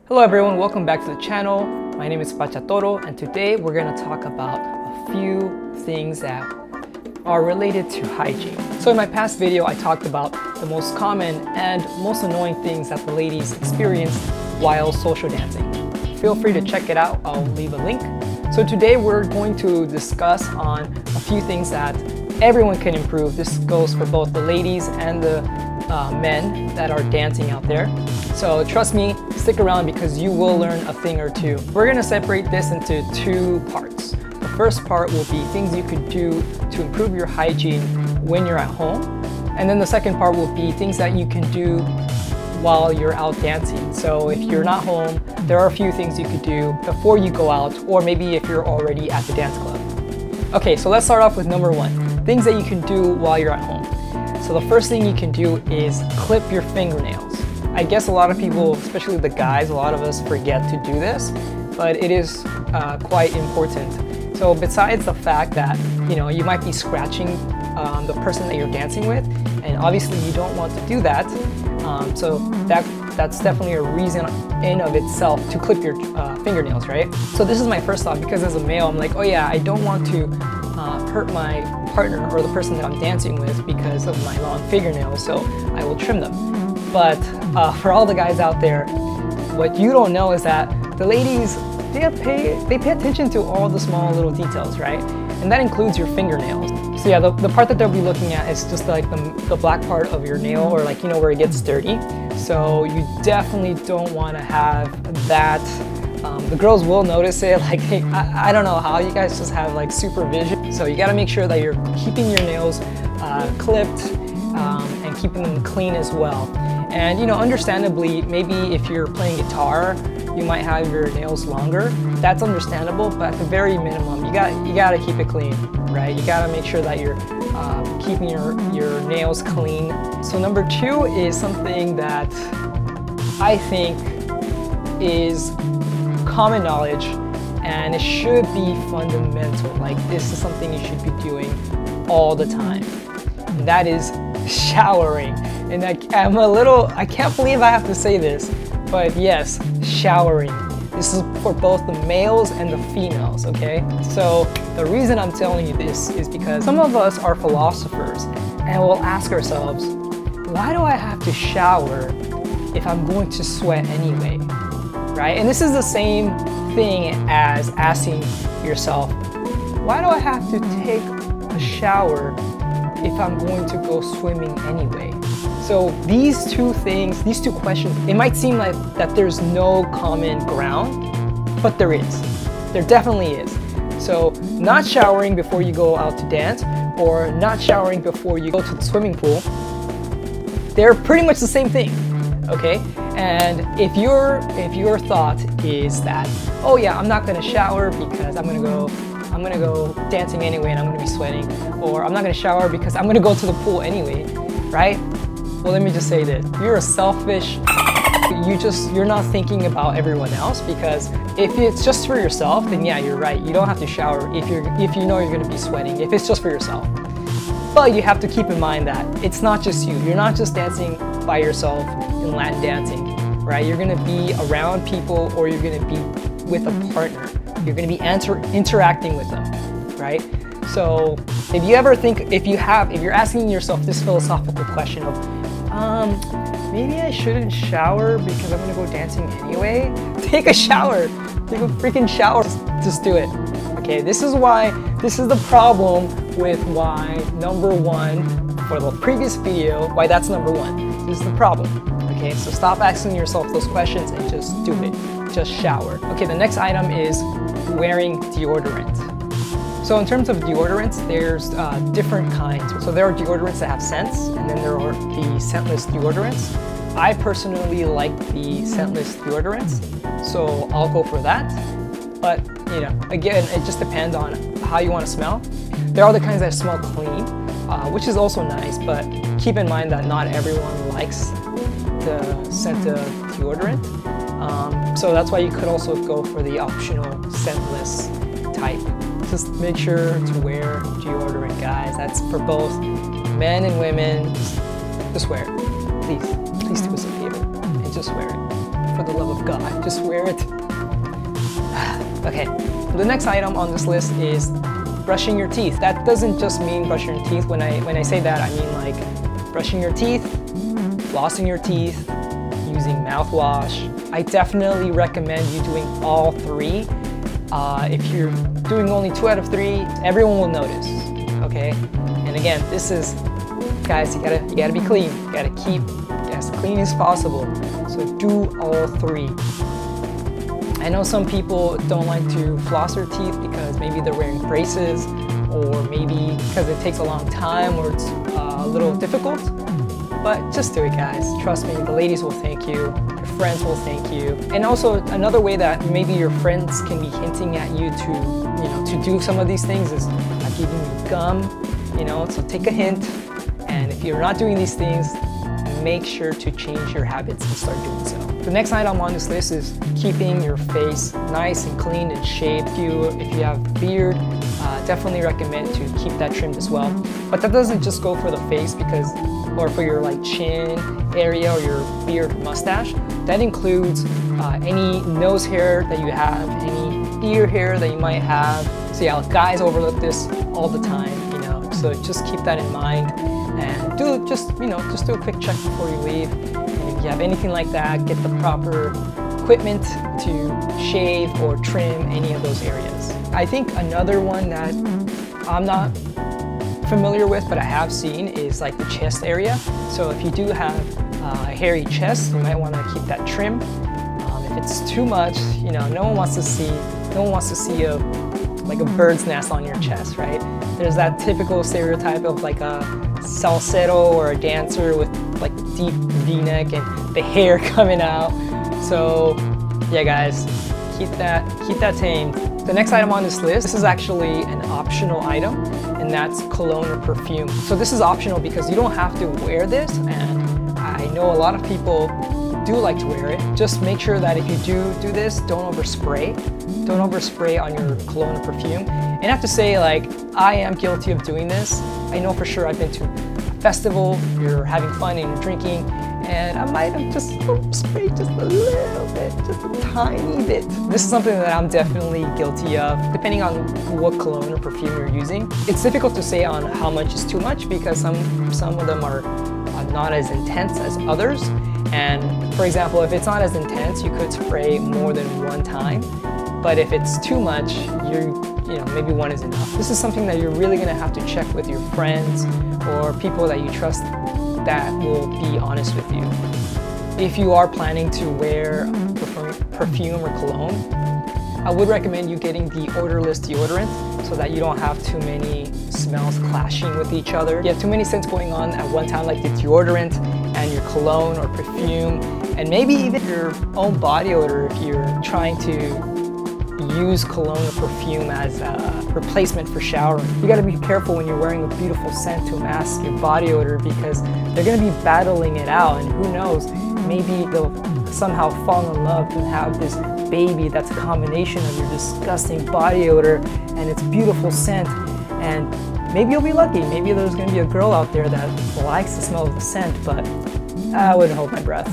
Hello everyone, welcome back to the channel. My name is Pachatoro and today we're going to talk about a few things that are related to hygiene. So in my past video I talked about the most common and most annoying things that the ladies experience while social dancing. Feel free to check it out, I'll leave a link. So today we're going to discuss on a few things that everyone can improve. This goes for both the ladies and the men that are dancing out there. So trust me, stick around because you will learn a thing or two. We're gonna separate this into two parts. The first part will be things you could do to improve your hygiene when you're at home. And then the second part will be things that you can do while you're out dancing. So if you're not home, there are a few things you could do before you go out, or maybe if you're already at the dance club. Okay, so let's start off with number one, things that you can do while you're at home. So the first thing you can do is clip your fingernails. I guess a lot of people, especially the guys, a lot of us forget to do this, but it is quite important. So besides the fact that, you might be scratching the person that you're dancing with, and obviously you don't want to do that, so that's definitely a reason in of itself to clip your fingernails, right? So this is my first thought, because as a male, I'm like, oh yeah, I don't want to hurt my partner or the person that I'm dancing with because of my long fingernails, so I will trim them. But for all the guys out there, what you don't know is that the ladies, they pay attention to all the small little details, right? And that includes your fingernails. So yeah, the part that they'll be looking at is just like the black part of your nail, or like, where it gets dirty. So you definitely don't want to have that. The girls will notice it, like, hey, I don't know how you guys just have like supervision. So you got to make sure that you're keeping your nails clipped and keeping them clean as well. And understandably, maybe if you're playing guitar, you might have your nails longer. That's understandable, but at the very minimum, you gotta keep it clean, right? You gotta make sure that you're keeping your nails clean. So number two is something that I think is common knowledge, and it should be fundamental. Like, this is something you should be doing all the time. And that is showering. And I can't believe I have to say this, but yes, showering. This is for both the males and the females, okay? So the reason I'm telling you this is because some of us are philosophers and we'll ask ourselves, why do I have to shower if I'm going to sweat anyway, right? And this is the same thing as asking yourself, why do I have to take a shower if I'm going to go swimming anyway? So these two things, these two questions, it might seem like that there's no common ground, but there is. There definitely is. So not showering before you go out to dance, or not showering before you go to the swimming pool, they're pretty much the same thing, okay? And if your thought is that, oh yeah, I'm not gonna shower because I'm gonna go dancing anyway and I'm gonna be sweating, or I'm not gonna shower because I'm gonna go to the pool anyway, right? Well, let me just say this, you're a selfish, you're not thinking about everyone else, because if it's just for yourself, then yeah, you're right, you don't have to shower if you know you're gonna be sweating, if it's just for yourself. But you have to keep in mind that it's not just you, you're not just dancing by yourself in Latin dancing, right? You're gonna be around people, or you're gonna be with a partner. You're gonna be interacting with them, right? So if you ever think, if you're asking yourself this philosophical question of, maybe I shouldn't shower because I'm gonna go dancing anyway, take a shower, take a freaking shower, just do it. Okay, this is the problem with why number one, for the previous video, why that's number one. This is the problem. Okay, so stop asking yourself those questions and just do it. Just shower. Okay, the next item is wearing deodorant. So in terms of deodorants, there's different kinds. So there are deodorants that have scents, and then there are the scentless deodorants. I personally like the scentless deodorants, so I'll go for that. But again, it just depends on how you want to smell. There are the kinds that smell clean, which is also nice, but keep in mind that not everyone likes the scent of deodorant. So that's why you could also go for the optional scentless type. Just make sure to wear deodorant, guys. That's for both men and women. Just wear it. Please do us a favor and just wear it. for the love of God, just wear it. Okay, the next item on this list is brushing your teeth. That doesn't just mean brushing your teeth. When I say that, I mean like brushing your teeth, flossing your teeth, using mouthwash. I definitely recommend you doing all three. If you're doing only 2 out of 3, everyone will notice, okay? And again, this is, guys, you gotta be clean. You gotta keep as clean as possible. So do all 3. I know some people don't like to floss their teeth because maybe they're wearing braces, or maybe because it takes a long time, or it's a little difficult. But just do it, guys. Trust me, the ladies will thank you, your friends will thank you. And also another way that maybe your friends can be hinting at you to do some of these things is by giving you gum, so take a hint. And if you're not doing these things, make sure to change your habits and start doing so. The next item on this list is keeping your face nice and clean and shaved. If you have a beard, definitely recommend to keep that trimmed as well. But that doesn't just go for the face, or for your chin area or your beard or mustache. That includes any nose hair that you have, any ear hair that you might have. So yeah, guys overlook this all the time, so just keep that in mind. And just do a quick check before you leave. And if you have anything like that, get the proper equipment to shave or trim any of those areas. I think another one that I'm not familiar with, but I have seen, is like the chest area. So if you do have a hairy chest, you might want to keep that trim. If it's too much, no one wants to see a bird's nest on your chest, right? There's that typical stereotype of like a salsero or a dancer with like deep V-neck and the hair coming out. So yeah, guys, keep that tamed. The next item on this list, this is actually an optional item, and that's cologne or perfume. So this is optional because you don't have to wear this, and I know a lot of people do like to wear it. Just make sure that if you do this, don't overspray. Don't overspray on your cologne or perfume. And I have to say, I am guilty of doing this. I know for sure I've been to a festival, you're having fun and you're drinking, and I might have just sprayed just a little bit, just a tiny bit. This is something that I'm definitely guilty of, depending on what cologne or perfume you're using. It's difficult to say on how much is too much because some of them are not as intense as others. And for example, if it's not as intense, you could spray more than one time. But if it's too much, maybe one is enough. This is something that you're really gonna have to check with your friends or people that you trust that will be honest with you. If you are planning to wear perfume or cologne, I would recommend you getting the odorless deodorant so that you don't have too many smells clashing with each other. You have too many scents going on at one time, like the deodorant and your cologne or perfume, and maybe even your own body odor if you're trying to use cologne or perfume as a replacement for showering. You gotta be careful when you're wearing a beautiful scent to mask your body odor because they're gonna be battling it out, and who knows, maybe they'll somehow fall in love and have this baby that's a combination of your disgusting body odor and its beautiful scent. And maybe you'll be lucky. Maybe there's gonna be a girl out there that likes the smell of the scent, but I wouldn't hold my breath.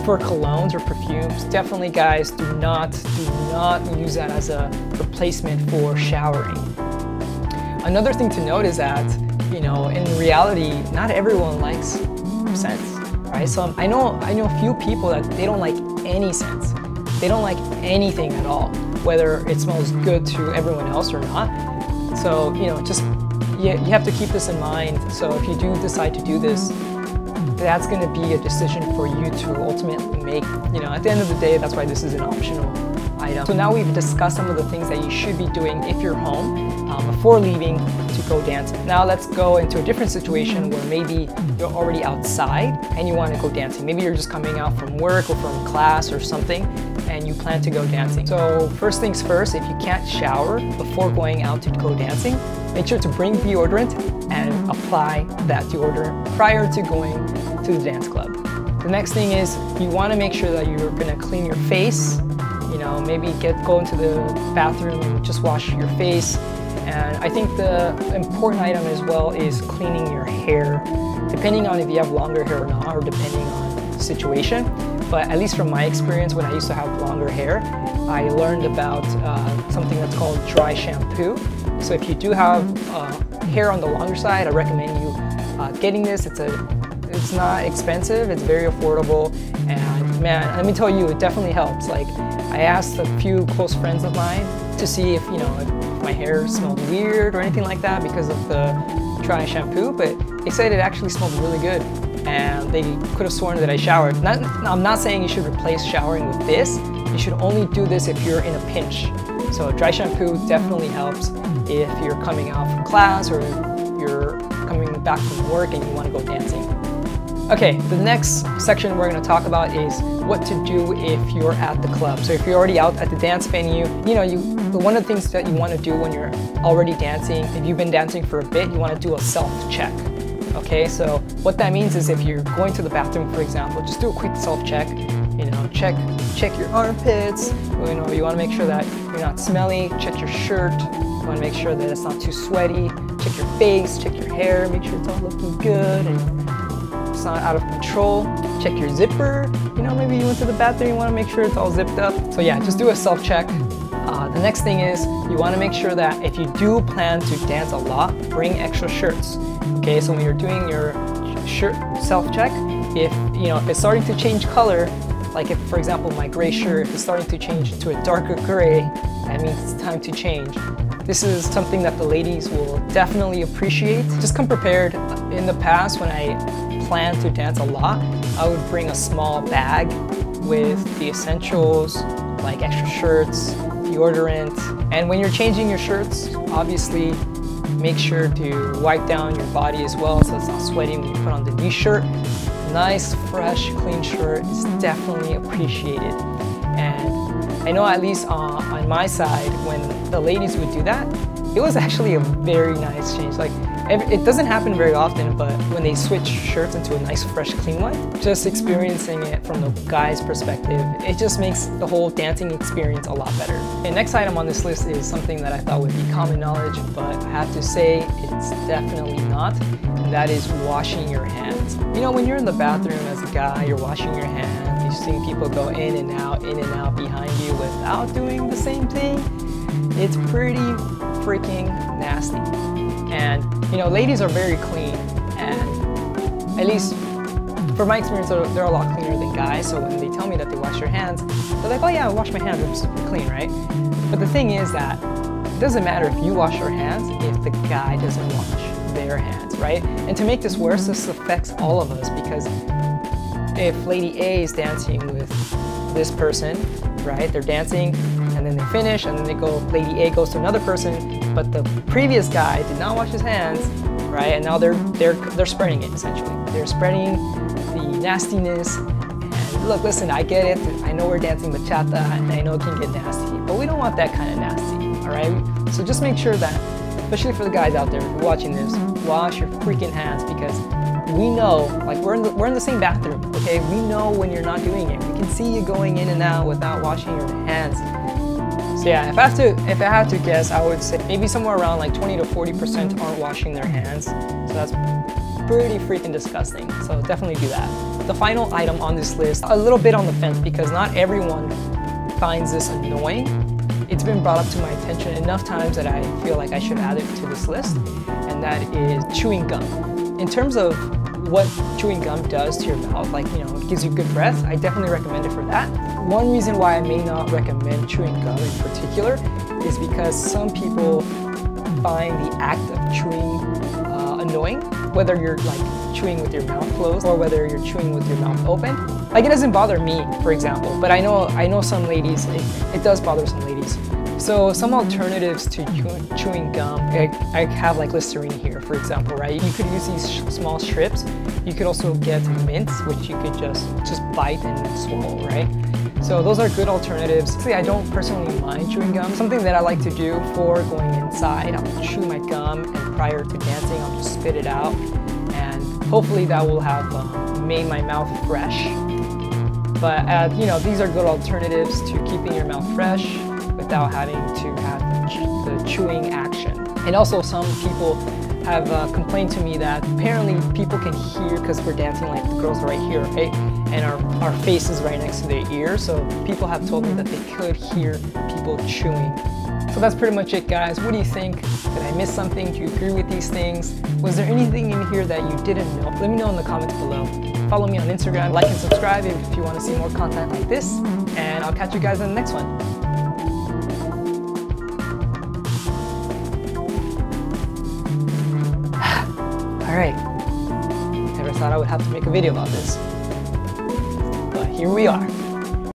For colognes or perfumes, definitely, guys, do not use that as a replacement for showering. Another thing to note is that, in reality, not everyone likes scents, right? So I know a few people that they don't like any scents. They don't like anything at all, whether it smells good to everyone else or not. So, you have to keep this in mind. So if you do decide to do this, that's going to be a decision for you to ultimately make. At the end of the day, that's why this is an optional item. So now we've discussed some of the things that you should be doing if you're home before leaving to go dancing. Now let's go into a different situation where maybe you're already outside and you want to go dancing. Maybe you're just coming out from work or from class or something and you plan to go dancing. So first things first, if you can't shower before going out to go dancing, make sure to bring deodorant and apply that deodorant prior to going to the dance club. The next thing is you want to make sure that you're going to clean your face. Maybe go into the bathroom and just wash your face. And I think the important item as well is cleaning your hair, depending on if you have longer hair or not, or depending on the situation. but at least from my experience when I used to have longer hair, I learned about something that's called dry shampoo. So if you do have hair on the longer side, I recommend you getting this. It's not expensive, it's very affordable, and man, let me tell you, it definitely helps. Like, I asked a few close friends of mine to see if, if my hair smelled weird or anything like that because of the dry shampoo, but they said it actually smelled really good, and they could have sworn that I showered. I'm not saying you should replace showering with this. You should only do this if you're in a pinch. So dry shampoo definitely helps if you're coming out from class or you're coming back from work and you want to go dancing. Okay, the next section we're going to talk about is what to do if you're at the club. So if you're already out at the dance venue, one of the things that you want to do when you're already dancing, if you've been dancing for a bit, you want to do a self-check. Okay, so what that means is if you're going to the bathroom, for example, just do a quick self-check. Check your armpits. You want to make sure that you're not smelly. Check your shirt. You want to make sure that it's not too sweaty. Check your face. Check your hair. Make sure it's all looking good and it's not out of control. Check your zipper. Maybe you went to the bathroom. You want to make sure it's all zipped up. So yeah, just do a self-check. The next thing is you want to make sure that if you do plan to dance a lot, bring extra shirts. Okay, so when you're doing your shirt self-check, if it's starting to change color, like if, for example, my gray shirt is starting to change to a darker gray, that means it's time to change. This is something that the ladies will definitely appreciate. Just come prepared. In the past, when I planned to dance a lot, I would bring a small bag with the essentials, like extra shirts, deodorant. And when you're changing your shirts, obviously make sure to wipe down your body as well so it's not sweaty when you put on the new shirt. Nice, fresh, clean shirt is definitely appreciated. And I know at least on my side, when the ladies would do that, it was actually a very nice change. Like, it doesn't happen very often, but when they switch shirts into a nice, fresh, clean one, just experiencing it from the guy's perspective, it just makes the whole dancing experience a lot better. The next item on this list is something that I thought would be common knowledge, but I have to say it's definitely not, and that is washing your hands. When you're in the bathroom as a guy, you're washing your hands, you've seen people go in and out behind you without doing the same thing. It's pretty freaking nasty. And ladies are very clean, and at least for my experience, they're a lot cleaner than guys. So when they tell me that they wash their hands, they're like, oh yeah, I wash my hands, I'm super clean, right? But the thing is that it doesn't matter if you wash your hands if the guy doesn't wash their hands, right? And to make this worse, this affects all of us, because if Lady A is dancing with this person, right? They're dancing and then they finish and then they go, Lady A goes to another person, but the previous guy did not wash his hands, right? And now they're spreading it essentially. They're spreading the nastiness. And look, listen, I get it. I know we're dancing bachata and I know it can get nasty, but we don't want that kind of nasty, all right? So just make sure that, especially for the guys out there who are watching this, wash your freaking hands, because we know, like we're in the same bathroom, okay? We know when you're not doing it. We can see you going in and out without washing your hands. So yeah, if I had to guess, I would say maybe somewhere around like 20 to 40% aren't washing their hands. So that's pretty freaking disgusting. So definitely do that. The final item on this list, a little bit on the fence, because not everyone finds this annoying. It's been brought up to my attention enough times that I feel like I should add it to this list, and that is chewing gum. In terms of what chewing gum does to your mouth, like, it gives you good breath, I definitely recommend it for that. One reason why I may not recommend chewing gum in particular is because some people find the act of chewing annoying, whether you're like chewing with your mouth closed or whether you're chewing with your mouth open. Like, it doesn't bother me, for example, but I know some ladies, it does bother some ladies. So some alternatives to chewing gum, I have like Listerine here, for example, right? You could use these small strips. You could also get mints, which you could just bite and swallow, right? So those are good alternatives. See, I don't personally mind chewing gum. Something that I like to do before going inside, I'll chew my gum, and prior to dancing, I'll just spit it out. And hopefully that will have made my mouth fresh. But these are good alternatives to keeping your mouth fresh without having to have the chewing action. And also, some people have complained to me that apparently people can hear, because we're dancing, like the girls are right here, right? and our face is right next to their ear, so people have told me that they could hear people chewing. So that's pretty much it, guys. What do you think? Did I miss something? Do you agree with these things? Was there anything in here that you didn't know? Let me know in the comments below. Follow me on Instagram, like and subscribe if you want to see more content like this, and I'll catch you guys in the next one. Alright, never thought I would have to make a video about this, but here we are.